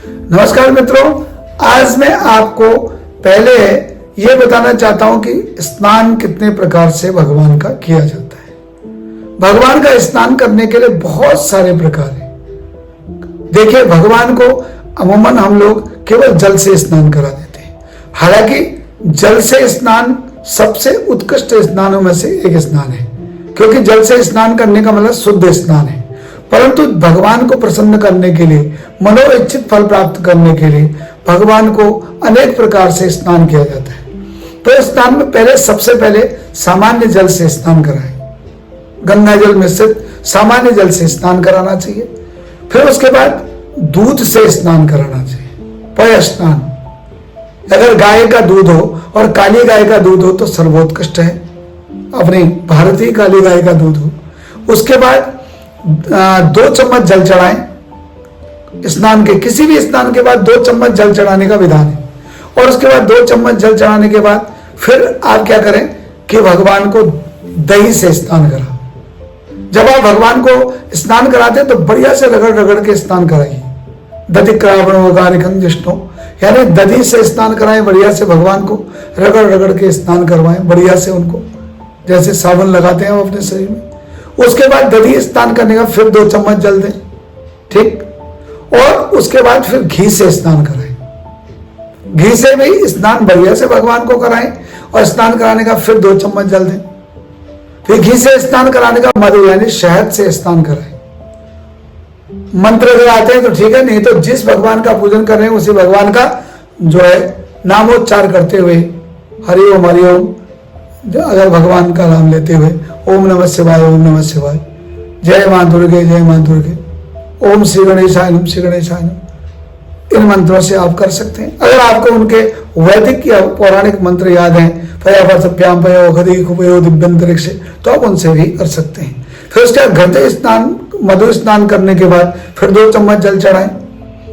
नमस्कार मित्रों, आज मैं आपको पहले ये बताना चाहता हूं कि स्नान कितने प्रकार से भगवान का किया जाता है। भगवान का स्नान करने के लिए बहुत सारे प्रकार हैं। देखिए, भगवान को अमूमन हम लोग केवल जल से स्नान करा देते हैं। हालांकि जल से स्नान सबसे उत्कृष्ट स्नानों में से एक स्नान है, क्योंकि जल से स्नान करने का मतलब शुद्ध स्नान है। परंतु भगवान को प्रसन्न करने के लिए, मनोइच्छित फल प्राप्त करने के लिए भगवान को अनेक प्रकार से स्नान किया जाता है। तो स्नान में सबसे पहले सामान्य जल से स्नान कराएं। गंगा जल मिश्रित सामान्य जल से स्नान कराना चाहिए। फिर उसके बाद दूध से स्नान कराना चाहिए, पय स्नान। अगर गाय का दूध हो और काली गाय का दूध हो तो सर्वोत्कृष्ट है, अपनी भारतीय काली गाय का दूध हो। उसके बाद 2 चम्मच जल चढ़ाएं। स्नान के किसी भी स्नान के बाद 2 चम्मच जल चढ़ाने का विधान है। और उसके बाद 2 चम्मच जल चढ़ाने के बाद फिर आप क्या करें कि भगवान को दही से स्नान करा। जब आप भगवान को स्नान कराते हैं तो बढ़िया से रगड़ रगड़ के स्नान कराइए। दधि करावण जिष्णु, यानी दधि से स्नान कराएं, बढ़िया से भगवान को रगड़ रगड़ के स्नान करवाएं, बढ़िया से उनको, जैसे साबुन लगाते हैं वो अपने शरीर में। उसके बाद दधि स्नान करने का फिर 2 चम्मच जल दें, ठीक। और उसके बाद फिर घी से स्नान कराएं। घी से भी स्नान बढ़िया से भगवान को कराएं और स्नान कराने का फिर 2 चम्मच जल दें। फिर घी से स्नान कराने का मधु यानी शहद से स्नान कराएं। मंत्र अगर आते हैं तो ठीक है, नहीं तो जिस भगवान का पूजन कर रहे हैं उसी भगवान का जो है नामोच्चार करते हुए हरि ओम अगर भगवान का नाम लेते हुए ओम नमः शिवाय, ओम नमः शिवाय, जय मां दुर्गे, जय मां दुर्गे, ओम श्री गणेशाय नमः, श्री गणेशाय नमः, इन मंत्रों से आप कर सकते हैं। अगर आपको उनके वैदिक या पौराणिक मंत्र याद हैं, पयाभ्याम पयो गति कुपयो दिव्यंतरिक्ष, तो आप उनसे भी कर सकते हैं। फिर उसके बाद घृत स्नान, मधु स्नान करने के बाद फिर 2 चम्मच जल चढ़ाएं।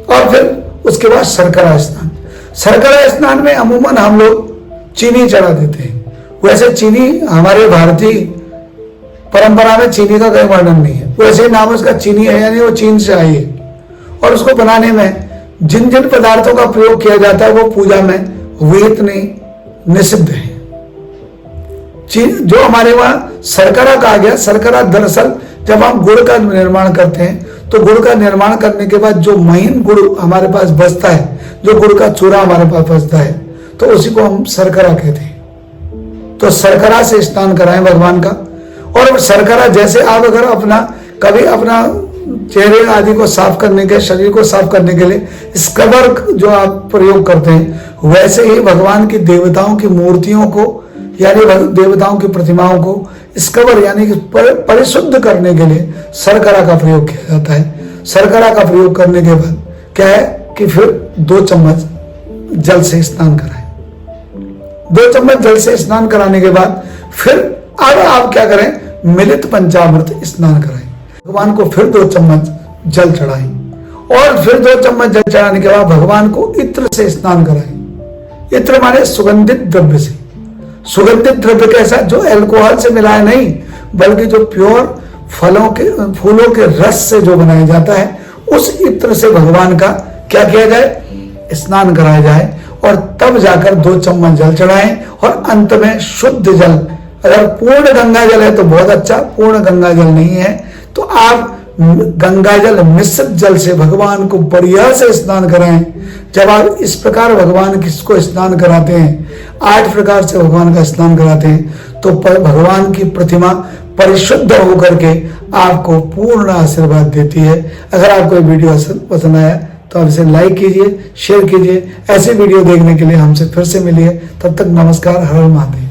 और फिर उसके बाद शर्करा स्नान। शर्करा स्नान में अमूमन हम लोग चीनी चढ़ा देते हैं। वैसे चीनी हमारे भारतीय परंपरा में चीनी का कोई वर्णन नहीं है। वैसे ही नाम उसका चीनी है, यानी वो चीन से आई है। और उसको बनाने में जिन जिन पदार्थों का प्रयोग किया जाता है वो पूजा में विहित नहीं, निषिद्ध है। जो हमारे वहां शर्करा कहा गया, शर्करा दरअसल जब हम गुड़ का निर्माण करते हैं तो गुड़ का निर्माण करने के बाद जो महीन गुड़ हमारे पास बचता है, जो गुड़ का चूरा हमारे पास बचता है, तो उसी को हम शर्करा कहते हैं। तो शर्करा से स्नान कराएं भगवान का। और शर्करा जैसे आप अगर कभी अपना चेहरे आदि को साफ करने के, शरीर को साफ करने के लिए स्क्रबर जो आप प्रयोग करते हैं, वैसे ही भगवान की देवताओं की मूर्तियों को यानी देवताओं की प्रतिमाओं को स्क्रबर यानी कि परिशुद्ध करने के लिए शर्करा का प्रयोग किया जाता है। शर्करा का प्रयोग करने के बाद क्या है कि फिर 2 चम्मच जल से स्नान कराएं। 2 चम्मच जल से स्नान कराने के बाद फिर अब आप क्या करें, मिलित पंचामृत स्नान कराएं। भगवान को फिर 2 चम्मच जल चढ़ाएं। और फिर 2 चम्मच जल चढ़ाने के बाद भगवान को इत्र से स्नान कराएं। इत्र माने सुगंधित द्रव्य से। सुगंधित द्रव्य कैसा, जो अल्कोहल से मिला है नहीं, बल्कि जो प्योर फूलों के रस से जो बनाया जाता है, उस इत्र से भगवान का क्या किया जाए, स्नान कराया जाए। और तब जाकर 2 चम्मच जल चढ़ाएं। और अंत में शुद्ध जल, अगर पूर्ण गंगा जल है तो बहुत अच्छा, पूर्ण गंगा जल नहीं है तो आप गंगा जल मिश्रित जल से भगवान को बढ़िया से स्नान कराएं। जब आप इस प्रकार भगवान किसको स्नान कराते हैं, 8 प्रकार से भगवान का स्नान कराते हैं, तो भगवान की प्रतिमा परिशुद्ध होकर के आपको पूर्ण आशीर्वाद देती है। अगर आपको ये वीडियो पसंद आया तो आप इसे लाइक कीजिए, शेयर कीजिए। ऐसे वीडियो देखने के लिए हमसे फिर से मिलिए। तब तक नमस्कार, हर हर महादेव।